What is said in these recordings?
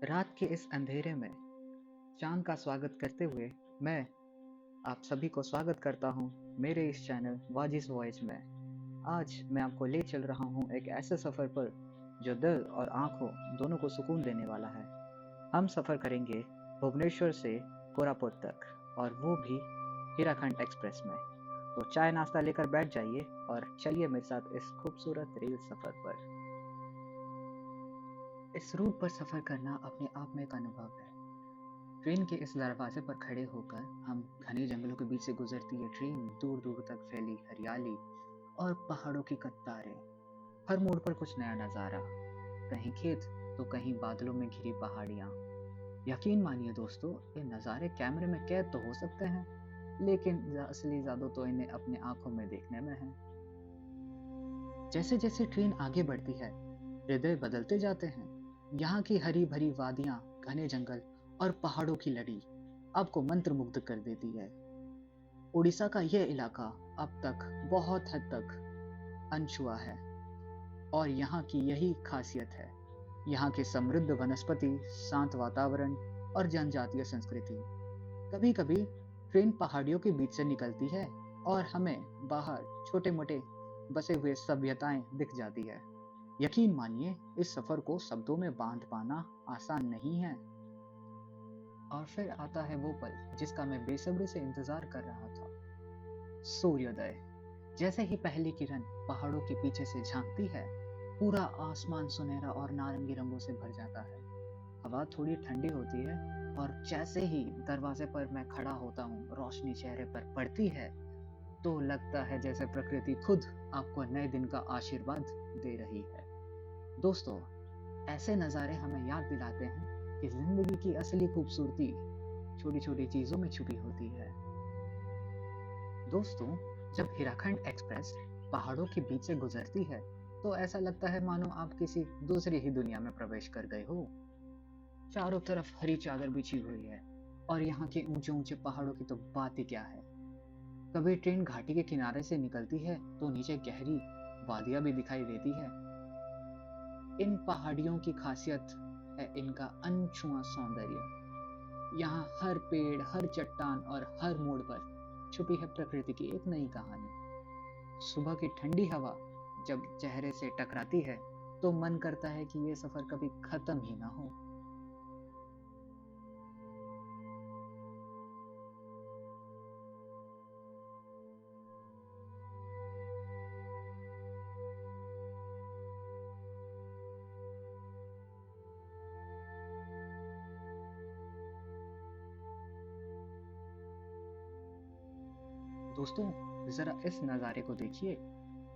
रात के इस अंधेरे में चाँद का स्वागत करते हुए मैं आप सभी को स्वागत करता हूँ मेरे इस चैनल वाजिज़ वॉइस में। आज मैं आपको ले चल रहा हूँ एक ऐसे सफ़र पर जो दिल और आँखों दोनों को सुकून देने वाला है। हम सफ़र करेंगे भुवनेश्वर से कोरापुट तक और वो भी हीराखंड एक्सप्रेस में। तो चाय नाश्ता लेकर बैठ जाइए और चलिए मेरे साथ इस खूबसूरत रेल सफ़र पर। इस रूट पर सफ़र करना अपने आप में एक अनुभव है। ट्रेन के इस दरवाजे पर खड़े होकर हम घने जंगलों के बीच से गुजरती है ट्रेन, दूर दूर तक फैली हरियाली और पहाड़ों की कतारें। हर मोड़ पर कुछ नया नज़ारा, कहीं खेत तो कहीं बादलों में घिरी पहाड़ियाँ। यकीन मानिए दोस्तों, ये नज़ारे कैमरे में कैद तो हो सकते हैं, लेकिन असली जादू तो इन्हें अपने आंखों में देखने में है। जैसे जैसे ट्रेन आगे बढ़ती है, हृदय बदलते जाते हैं। यहाँ की हरी भरी वादियाँ, घने जंगल और पहाड़ों की लड़ी आपको मंत्रमुग्ध कर देती है। उड़ीसा का यह इलाका अब तक बहुत हद तक अनछुआ है और यहाँ की यही खासियत है। यहाँ के समृद्ध वनस्पति, शांत वातावरण और जनजातीय संस्कृति। कभी कभी ट्रेन पहाड़ियों के बीच से निकलती है और हमें बाहर छोटे मोटे बसे हुए सभ्यताएं दिख जाती है। यकीन मानिए, इस सफर को शब्दों में बांध पाना आसान नहीं है। और फिर आता है वो पल जिसका मैं बेसब्री से इंतजार कर रहा था, सूर्योदय। जैसे ही पहली किरण पहाड़ों के पीछे से झांकती है, पूरा आसमान सुनहरा और नारंगी रंगों से भर जाता है। हवा थोड़ी ठंडी होती है और जैसे ही दरवाजे पर मैं खड़ा होता हूँ, रोशनी चेहरे पर पड़ती है तो लगता है जैसे प्रकृति खुद आपको नए दिन का आशीर्वाद दे रही है। दोस्तों, ऐसे नज़ारे हमें याद दिलाते हैं कि जिंदगी की असली खूबसूरती छोटी छोटी चीजों में छुपी होती है। दोस्तों, जब हीराखंड एक्सप्रेस पहाड़ों के बीच से गुजरती है तो ऐसा लगता है मानो आप किसी दूसरी ही दुनिया में प्रवेश कर गए हो। चारों तरफ हरी चादर बिछी हुई है और यहाँ के ऊंचे ऊंचे पहाड़ों की तो बात ही क्या है। कभी ट्रेन घाटी के किनारे से निकलती है तो नीचे गहरी वादियां भी दिखाई देती है। इन पहाड़ियों की खासियत है इनका अनछुआ सौंदर्य। यहाँ हर पेड़, हर चट्टान और हर मोड़ पर छुपी है प्रकृति की एक नई कहानी। सुबह की ठंडी हवा जब चेहरे से टकराती है तो मन करता है कि ये सफर कभी खत्म ही ना हो। दोस्तों, जरा इस नज़ारे को देखिए।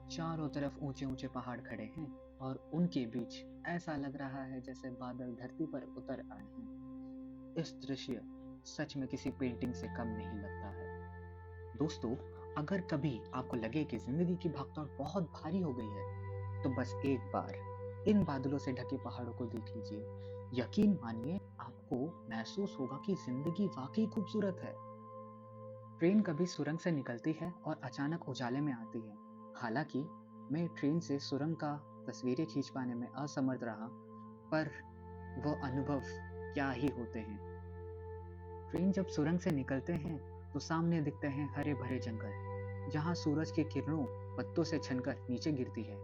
चारों तरफ ऊंचे ऊंचे पहाड़ खड़े हैं और उनके बीच ऐसा लग रहा है जैसे बादल धरती पर उतर आए हैं। इस दृश्य सच में किसी पेंटिंग से कम नहीं लगता है। दोस्तों, अगर कभी आपको लगे कि जिंदगी की भागदौड़ बहुत भारी हो गई है तो बस एक बार इन बादलों से ढके पहाड़ों को देख लीजिए। यकीन मानिए, आपको महसूस होगा कि जिंदगी वाकई खूबसूरत है। ट्रेन कभी सुरंग से निकलती है और अचानक उजाले में आती है। हालांकि मैं ट्रेन से सुरंग का तस्वीरें खींच पाने में असमर्थ रहा, पर वो अनुभव क्या ही होते हैं। ट्रेन जब सुरंग से निकलते हैं तो सामने दिखते हैं हरे भरे जंगल, जहां सूरज की किरणों पत्तों से छनकर नीचे गिरती है।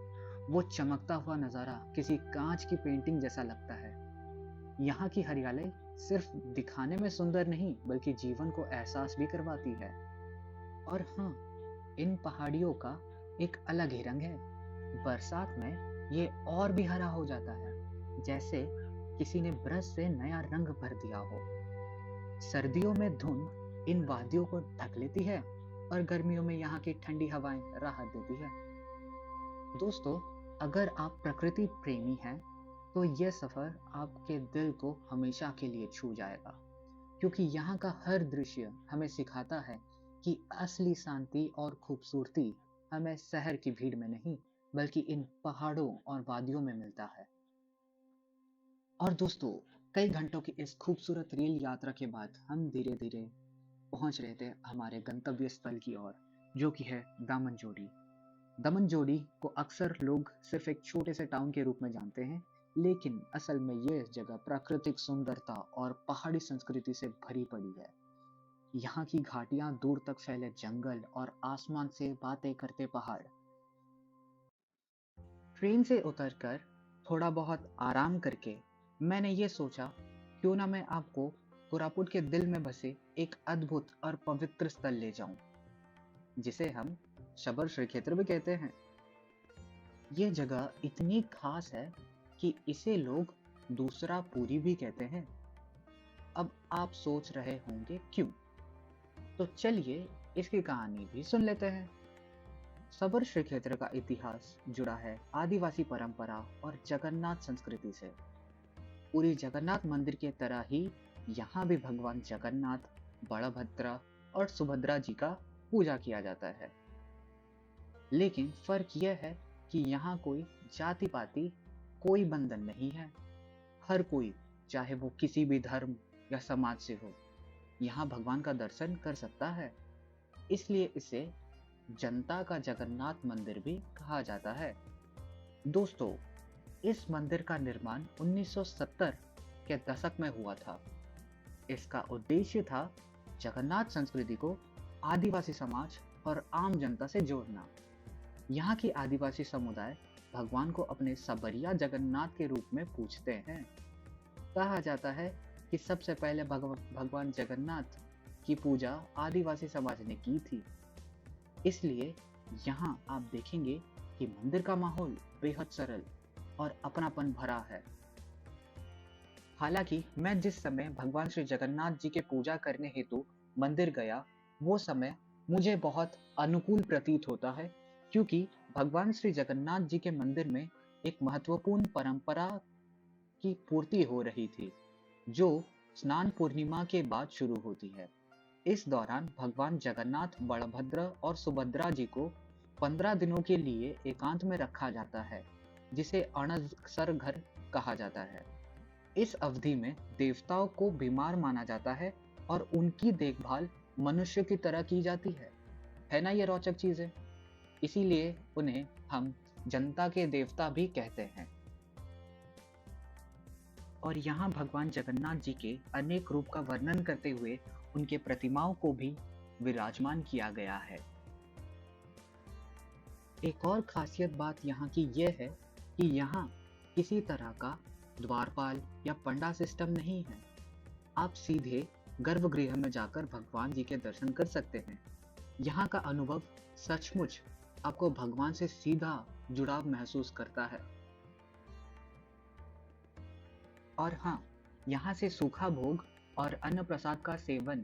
वो चमकता हुआ नजारा किसी कांच की पेंटिंग जैसा लगता है। यहाँ की हरियाली सिर्फ दिखाने में सुंदर नहीं बल्कि जीवन को एहसास भी करवाती है। और हाँ, इन पहाड़ियों का एक अलग ही रंग है। बरसात में ये और भी हरा हो जाता है, जैसे किसी ने ब्रश से नया रंग भर दिया हो। सर्दियों में धुंध इन वादियों को ढक लेती है और गर्मियों में यहाँ की ठंडी हवाएं राहत देती है। दोस्तों, अगर आप प्रकृति प्रेमी हैं तो यह सफर आपके दिल को हमेशा के लिए छू जाएगा, क्योंकि यहाँ का हर दृश्य हमें सिखाता है कि असली शांति और खूबसूरती हमें शहर की भीड़ में नहीं बल्कि इन पहाड़ों और वादियों में मिलता है। और दोस्तों, कई घंटों की इस खूबसूरत रेल यात्रा के बाद हम धीरे धीरे पहुंच रहे थे हमारे गंतव्य स्थल की ओर, जो कि है दामनजोड़ी। दमन जोड़ी को अक्सर लोग सिर्फ एक छोटे से टाउन के रूप में जानते हैं, लेकिन असल में ये जगह प्राकृतिक सुंदरता और पहाड़ी संस्कृति से भरी पड़ी है। यहाँ की घाटियां, दूर तक फैले जंगल और आसमान से बातें करते पहाड़। ट्रेन से उतरकर थोड़ा बहुत आराम करके मैंने ये सोचा, क्यों ना मैं आपको कोरापुट के दिल में बसे एक अद्भुत और पवित्र स्थल ले जाऊं, जिसे हम शबर श्री क्षेत्र भी कहते हैं। ये जगह इतनी खास है कि इसे लोग दूसरा पूरी भी कहते हैं। अब आप सोच रहे होंगे क्यों? तो चलिए इसकी कहानी भी सुन लेते हैं। सबर श्री क्षेत्र का इतिहास जुड़ा है आदिवासी परंपरा और जगन्नाथ संस्कृति से। पूरी जगन्नाथ मंदिर की तरह ही यहाँ भी भगवान जगन्नाथ, बड़भद्र और सुभद्रा जी का पूजा किया जाता है। लेकिन फर्क यह है कि यहाँ कोई जाति पाति, कोई बंधन नहीं है। हर कोई, चाहे वो किसी भी धर्म या समाज से हो, यहाँ भगवान का दर्शन कर सकता है। इसलिए इसे जनता का जगन्नाथ मंदिर भी कहा जाता है। दोस्तों, इस मंदिर का निर्माण 1970 के दशक में हुआ था। इसका उद्देश्य था जगन्नाथ संस्कृति को आदिवासी समाज और आम जनता से जोड़ना। यहाँ की आदिवासी समुदाय भगवान को अपने सबरिया जगन्नाथ के रूप में पूजते हैं। कहा जाता है कि सबसे पहले भगवान जगन्नाथ की पूजा आदिवासी समाज ने की थी। इसलिए यहाँ आप देखेंगे कि मंदिर का माहौल बेहद सरल और अपनापन भरा है। हालांकि मैं जिस समय भगवान श्री जगन्नाथ जी के पूजा करने हेतु मंदिर गया, वो समय मुझे बहुत अनुकूल प्रतीत होता है, क्योंकि भगवान श्री जगन्नाथ जी के मंदिर में एक महत्वपूर्ण परंपरा की पूर्ति हो रही थी, जो स्नान पूर्णिमा के बाद शुरू होती है। इस दौरान भगवान जगन्नाथ, बलभद्र और सुभद्रा जी को 15 दिनों के लिए एकांत में रखा जाता है, जिसे अणसर घर कहा जाता है। इस अवधि में देवताओं को बीमार माना जाता है और उनकी देखभाल मनुष्य की तरह की जाती है। है ना ये रोचक चीजें? इसीलिए उन्हें हम जनता के देवता भी कहते हैं। और यहाँ भगवान जगन्नाथ जी के अनेक रूप का वर्णन करते हुए उनके प्रतिमाओं को भी विराजमान किया गया है। एक और खासियत बात यहाँ की यह है कि यहाँ किसी तरह का द्वारपाल या पंडा सिस्टम नहीं है। आप सीधे गर्भगृह में जाकर भगवान जी के दर्शन कर सकते हैं। यहाँ का अनुभव सचमुच आपको भगवान से सीधा जुड़ाव महसूस करता है। और हाँ, यहाँ से सूखा भोग और अन्न प्रसाद का सेवन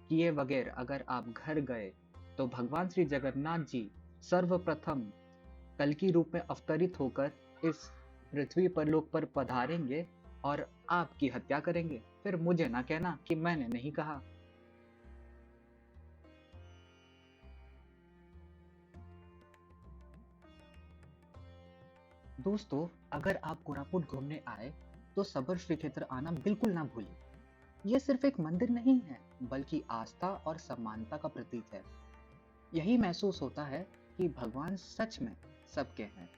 किए बगैर अगर आप घर गए, तो भगवान श्री जगन्नाथ जी सर्वप्रथम कल्कि रूप में अवतरित होकर इस पृथ्वी पर लोक पर पधारेंगे और आपकी हत्या करेंगे। फिर मुझे ना कहना कि मैंने नहीं कहा। दोस्तों, अगर आप कोरापुट घूमने आए, तो सबर श्री क्षेत्र आना बिल्कुल ना भूलें। यह सिर्फ एक मंदिर नहीं है, बल्कि आस्था और समानता का प्रतीक है। यही महसूस होता है कि भगवान सच में सबके हैं,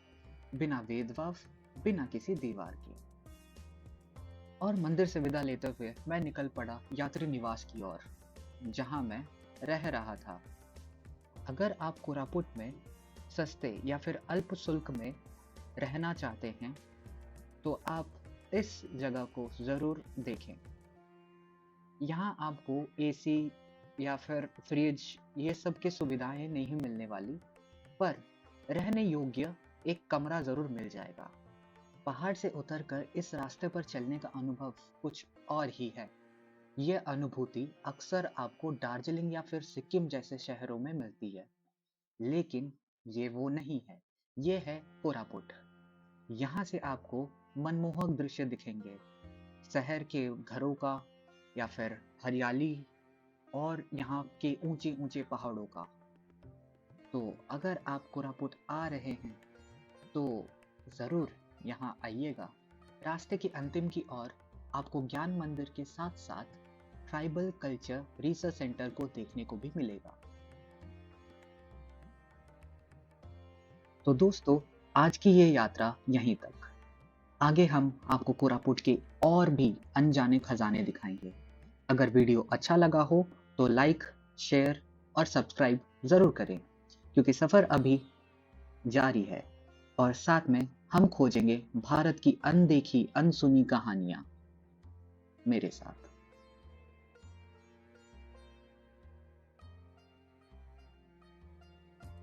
बिना भेदभाव, बिना किसी दीवार के। और मंदिर से विदा लेते हुए मैं निकल पड़ा यात्री निवास की ओर, जहां मैं रह रहा था। अगर आप कोरापुट में सस्ते या फिर अल्प शुल्क में रहना चाहते हैं, तो आप इस जगह को ज़रूर देखें। यहाँ आपको एसी या फिर फ्रिज ये सब की सुविधाएं नहीं मिलने वाली, पर रहने योग्य एक कमरा ज़रूर मिल जाएगा। पहाड़ से उतरकर इस रास्ते पर चलने का अनुभव कुछ और ही है। यह अनुभूति अक्सर आपको दार्जिलिंग या फिर सिक्किम जैसे शहरों में मिलती है, लेकिन ये वो नहीं है। ये है कोरापुट। यहाँ से आपको मनमोहक दृश्य दिखेंगे, शहर के घरों का या फिर हरियाली और यहाँ के ऊंचे ऊंचे पहाड़ों का। तो अगर आप कोरापुट आ रहे हैं, तो ज़रूर यहाँ आइएगा। रास्ते की अंतिम की ओर आपको ज्ञान मंदिर के साथ साथ ट्राइबल कल्चर रिसर्च सेंटर को देखने को भी मिलेगा। तो दोस्तों, आज की ये यात्रा यहीं तक। आगे हम आपको कोरापुट के और भी अनजाने खजाने दिखाएंगे। अगर वीडियो अच्छा लगा हो तो लाइक, शेयर और सब्सक्राइब ज़रूर करें, क्योंकि सफ़र अभी जारी है और साथ में हम खोजेंगे भारत की अनदेखी, अनसुनी कहानियाँ मेरे साथ।